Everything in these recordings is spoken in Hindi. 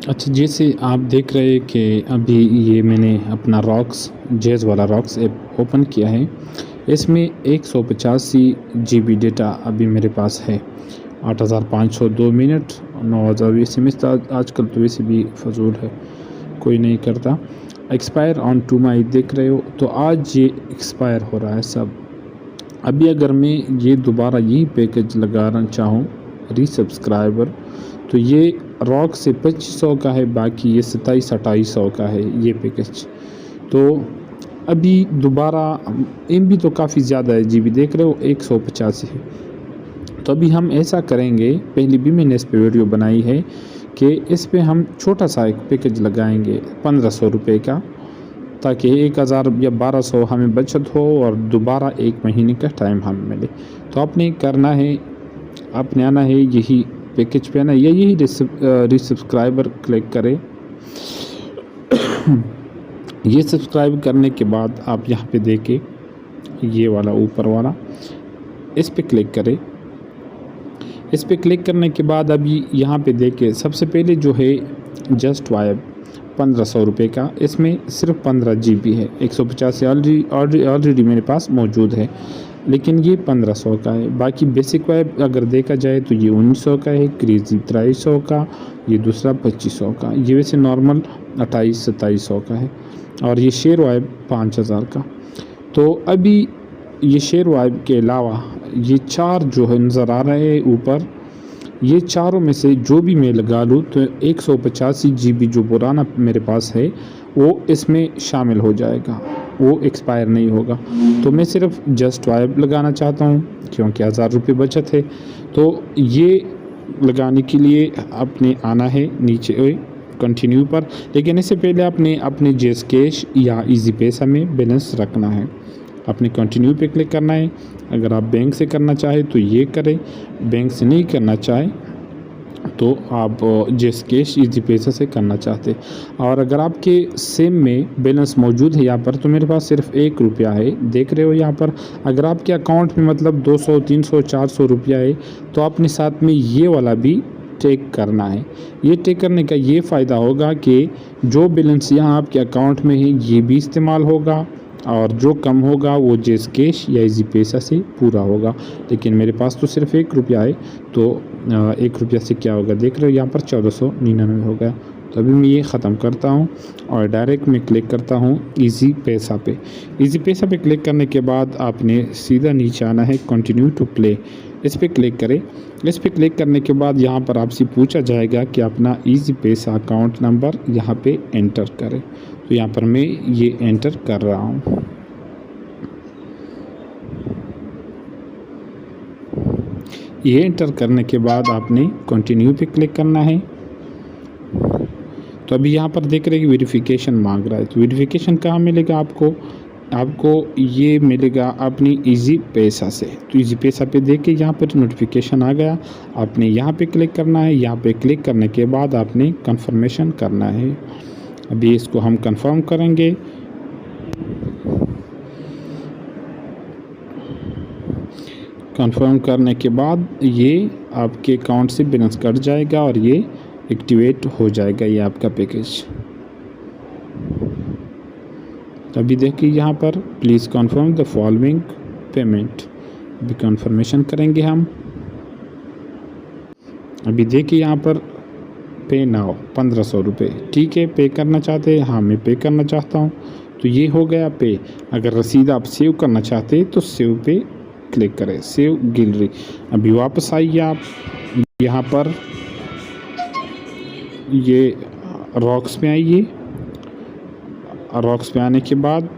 अच्छा, जैसे आप देख रहे हैं कि अभी ये मैंने अपना रॉक्स जैज़ वाला रॉक्स ऐप ओपन किया है। इसमें 185 जीबी डेटा अभी मेरे पास है। 8502 मिनट, 9000 एसएमएस। तो आजकल तो वैसे भी फ़ज़ूल है, कोई नहीं करता। एक्सपायर ऑन टू माई देख रहे हो, तो आज ये एक्सपायर हो रहा है सब। अभी अगर मैं ये दोबारा यही पैकेज लगाना चाहूँ रीसब्सक्राइबर, तो ये रॉक से 2500 का है, बाकी ये 2700-2800 का है ये पैकेज। तो अभी दोबारा एमबी तो काफ़ी ज़्यादा है, जीबी देख रहे हो 185 है। तो अभी हम ऐसा करेंगे, पहले भी मैंने इस पे वीडियो बनाई है कि इस पे हम छोटा सा एक पैकेज लगाएंगे 1500 रुपये का, ताकि 1000 या 1200 हमें बचत हो और दोबारा 1 महीने का टाइम हमें मिले। तो आपने करना है, आपने आना है यही पैकेज पे आना, या यही रीसब्सक्राइबर क्लिक करें। ये सब्सक्राइब करने के बाद आप यहाँ पे देखें, ये वाला ऊपर वाला, इस पे क्लिक करें। इस पे क्लिक करने के बाद अभी यहाँ पे देखें, सबसे पहले जो है जस्ट वाइब 1500 रुपये का, इसमें सिर्फ 15 जीबी है। 150 ऑलरेडी मेरे पास मौजूद है, लेकिन ये 1500 का है। बाकी बेसिक वाइब अगर देखा जाए तो ये 1900 का है, क्रेज़ी 2300 का, ये दूसरा 2500 का, ये वैसे नॉर्मल 2800-2700 का है, और ये शेयर वाइब 5000 का। तो अभी ये शेयर वाइब के अलावा ये 4 जो है नज़र आ रहे हैं ऊपर, ये चारों में से जो भी मैं लगा लूँ तो 185 जीबी जो पुराना मेरे पास है वो इसमें शामिल हो जाएगा, वो एक्सपायर नहीं होगा। तो मैं सिर्फ जस्ट वाइब लगाना चाहता हूँ क्योंकि 1000 रुपये बचत है। तो ये लगाने के लिए आपने आना है नीचे कंटिन्यू पर, लेकिन इससे पहले आपने अपने जैज़ कैश या इजी पैसा में बैलेंस रखना है। आपने कंटिन्यू पे क्लिक करना है। अगर आप बैंक से करना चाहे तो ये करें, बैंक से नहीं करना चाहे तो आप जैज़ कैश इजी पैसा से करना चाहते। और अगर आपके सिम में बैलेंस मौजूद है यहाँ पर, तो मेरे पास सिर्फ 1 रुपया है, देख रहे हो यहाँ पर। अगर आपके अकाउंट में मतलब 200, 300, 400 रुपया है, तो आपने साथ में ये वाला भी टेक करना है। ये टेक करने का ये फ़ायदा होगा कि जो बैलेंस यहाँ आपके अकाउंट में है ये भी इस्तेमाल होगा, और जो कम होगा वो जैज़ कैश या इजी पैसा से पूरा होगा। लेकिन मेरे पास तो सिर्फ 1 रुपया है, तो 1 रुपया से क्या होगा देख रहे हो यहाँ पर 1499 हो गया। तो अभी मैं ये ख़त्म करता हूँ और डायरेक्ट मैं क्लिक करता हूँ इजी पैसा पे। इजी पैसा पे क्लिक करने के बाद आपने सीधा नीचे आना है कंटिन्यू टू प्ले, इस पर क्लिक करें। इस पर क्लिक करने के बाद यहाँ पर आपसे पूछा जाएगा कि अपना इजी पैसा अकाउंट नंबर यहाँ पे एंटर करें। तो यहाँ पर मैं ये एंटर कर रहा हूँ। ये एंटर करने के बाद आपने कंटिन्यू पे क्लिक करना है। तो अभी यहाँ पर देख रहे हैं कि वेरिफिकेशन मांग रहा है। तो वेरिफिकेशन कहाँ मिलेगा आपको ये मिलेगा अपनी इजी पैसा से। तो इजी पैसा पे देख के यहाँ पर नोटिफिकेशन आ गया, आपने यहाँ पे क्लिक करना है। यहाँ पे क्लिक करने के बाद आपने कंफर्मेशन करना है। अभी इसको हम कंफर्म करेंगे। कंफर्म करने के बाद ये आपके अकाउंट से बैलेंस कट जाएगा और ये एक्टिवेट हो जाएगा ये आपका पैकेज। अभी देखिए यहाँ पर please confirm the following payment, अभी कंफर्मेशन करेंगे हम। अभी देखिए यहाँ पर पे नाउ 1500 रुपये, ठीक है। पे करना चाहते हैं, हाँ मैं पे करना चाहता हूँ, तो ये हो गया पे। अगर रसीद आप सेव करना चाहते हैं तो सेव पे क्लिक करें, सेव गैलरी। अभी वापस आइए आप यहाँ पर, ये रॉक्स में आइए। रॉक्स पे आने के बाद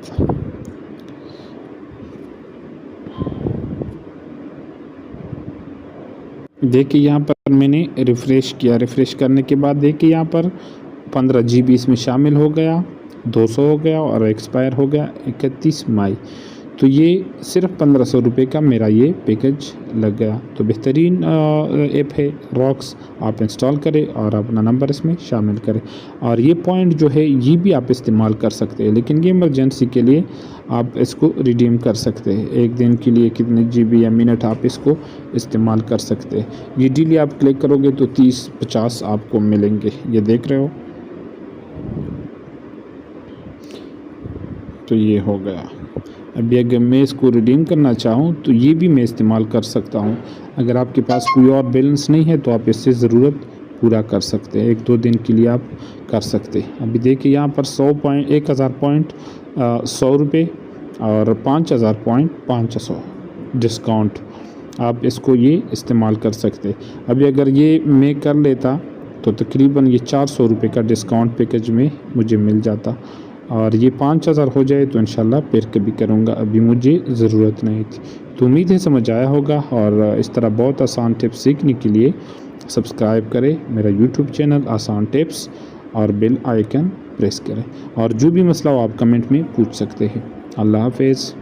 देखिए यहाँ पर मैंने रिफ़्रेश किया। रिफ़्रेश करने के बाद देखिए यहाँ पर 15 जीबी इसमें शामिल हो गया, 200 हो गया और एक्सपायर हो गया 31 मई। तो ये सिर्फ 1500 रुपये का मेरा ये पैकेज लग गया। तो बेहतरीन ऐप है रॉक्स, आप इंस्टॉल करें और अपना नंबर इसमें शामिल करें। और ये पॉइंट जो है ये भी आप इस्तेमाल कर सकते हैं, लेकिन ये इमरजेंसी के लिए आप इसको रिडीम कर सकते हैं। एक दिन के लिए कितने GB या मिनट आप इसको इस्तेमाल कर सकते हैं। ये डेली आप क्लिक करोगे तो 30-50 आपको मिलेंगे, ये देख रहे हो। तो ये हो गया। अभी अगर मैं इसको रिडीम करना चाहूँ तो ये भी मैं इस्तेमाल कर सकता हूँ। अगर आपके पास कोई और बैलेंस नहीं है तो आप इससे ज़रूरत पूरा कर सकते हैं, 1-2 दिन के लिए आप कर सकते हैं। अभी देखिए यहाँ पर 1000 पॉइंट 100 रुपये और 5000 पॉइंट 500 डिस्काउंट, आप इसको ये इस्तेमाल कर सकते। अभी अगर ये मैं कर लेता तो तकरीबन ये 400 रुपये का डिस्काउंट पैकेज में मुझे मिल जाता, और ये 5000 हो जाए तो इंशाल्लाह फिर कभी करूँगा, अभी मुझे ज़रूरत नहीं थी। तो उम्मीद है समझ आया होगा। और इस तरह बहुत आसान टिप्स सीखने के लिए सब्सक्राइब करें मेरा यूट्यूब चैनल आसान टिप्स और बेल आइकन प्रेस करें। और जो भी मसला हो आप कमेंट में पूछ सकते हैं। अल्लाह हाफ़िज़।